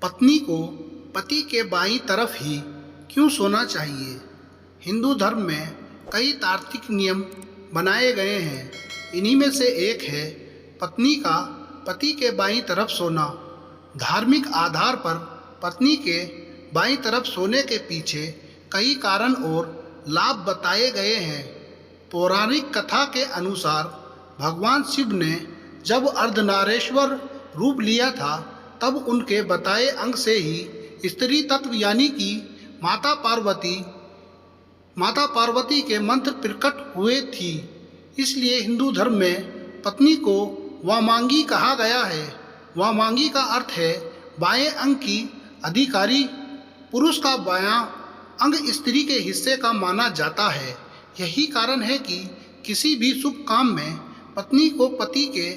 पत्नी को पति के बाईं तरफ ही क्यों सोना चाहिए? हिंदू धर्म में कई तार्किक नियम बनाए गए हैं। इन्हीं में से एक है पत्नी का पति के बाईं तरफ सोना। धार्मिक आधार पर पत्नी के बाईं तरफ सोने के पीछे कई कारण और लाभ बताए गए हैं। पौराणिक कथा के अनुसार भगवान शिव ने जब अर्धनारेश्वर रूप लिया था तब उनके बताए अंग से ही स्त्री तत्व यानी कि माता पार्वती के मंत्र प्रकट हुए थी। इसलिए हिंदू धर्म में पत्नी को वामांगी कहा गया है। वामांगी का अर्थ है बाएं अंग की अधिकारी। पुरुष का बायां अंग स्त्री के हिस्से का माना जाता है। यही कारण है कि किसी भी शुभ काम में पत्नी को पति के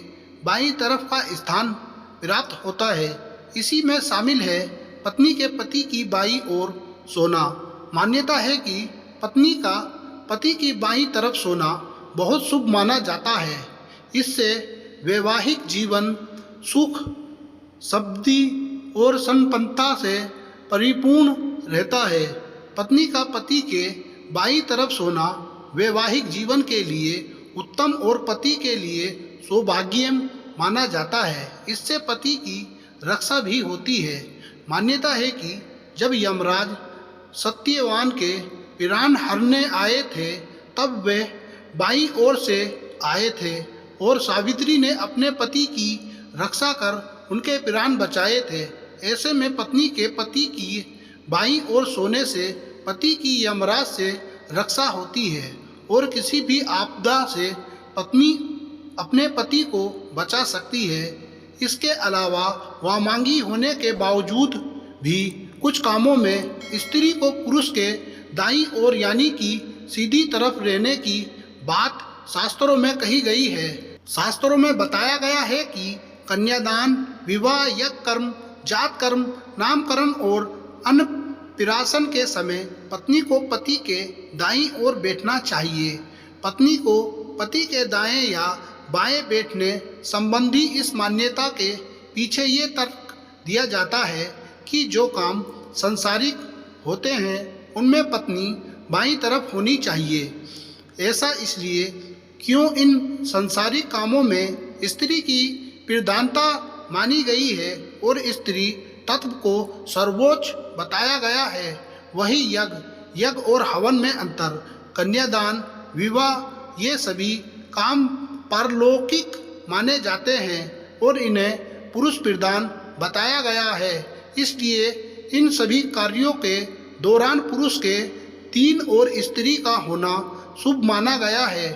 बाईं तरफ का स्थान प्राप्त होता है। इसी में शामिल है पत्नी के पति की बाईं ओर सोना। मान्यता है कि पत्नी का पति की बाईं तरफ सोना बहुत शुभ माना जाता है। इससे वैवाहिक जीवन सुख, समृद्धि और संपन्नता से परिपूर्ण रहता है। पत्नी का पति के बाईं तरफ सोना वैवाहिक जीवन के लिए उत्तम और पति के लिए सौभाग्य माना जाता है। इससे पति की रक्षा भी होती है। मान्यता है कि जब यमराज सत्यवान के प्राण हरने आए थे तब वे बाईं ओर से आए थे और सावित्री ने अपने पति की रक्षा कर उनके प्राण बचाए थे। ऐसे में पत्नी के पति की बाईं ओर सोने से पति की यमराज से रक्षा होती है और किसी भी आपदा से पत्नी अपने पति को बचा सकती है। इसके अलावा वामांगी होने के बावजूद भी कुछ कामों में स्त्री को पुरुष के दाईं ओर यानी कि सीधी तरफ रहने की बात शास्त्रों में कही गई है। शास्त्रों में बताया गया है कि कन्यादान, विवाह, यज्ञ कर्म, जात कर्म, नामकरण और अन्नप्राशन के समय पत्नी को पति के दाईं ओर बैठना चाहिए। पत्नी को पति के दाएं या बाएं बैठने संबंधी इस मान्यता के पीछे ये तर्क दिया जाता है कि जो काम सांसारिक होते हैं उनमें पत्नी बाईं तरफ होनी चाहिए। ऐसा इसलिए क्यों इन सांसारिक कामों में स्त्री की प्रधानता मानी गई है और स्त्री तत्व को सर्वोच्च बताया गया है। वही यज्ञ और हवन में अंतर, कन्यादान, विवाह ये सभी काम पारलौकिक माने जाते हैं और इन्हें पुरुष प्रधान बताया गया है। इसलिए इन सभी कार्यों के दौरान पुरुष के तीन और स्त्री का होना शुभ माना गया है।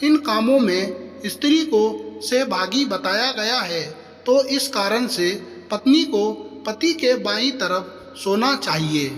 इन कामों में स्त्री को सहभागी बताया गया है, तो इस कारण से पत्नी को पति के बाईं तरफ सोना चाहिए।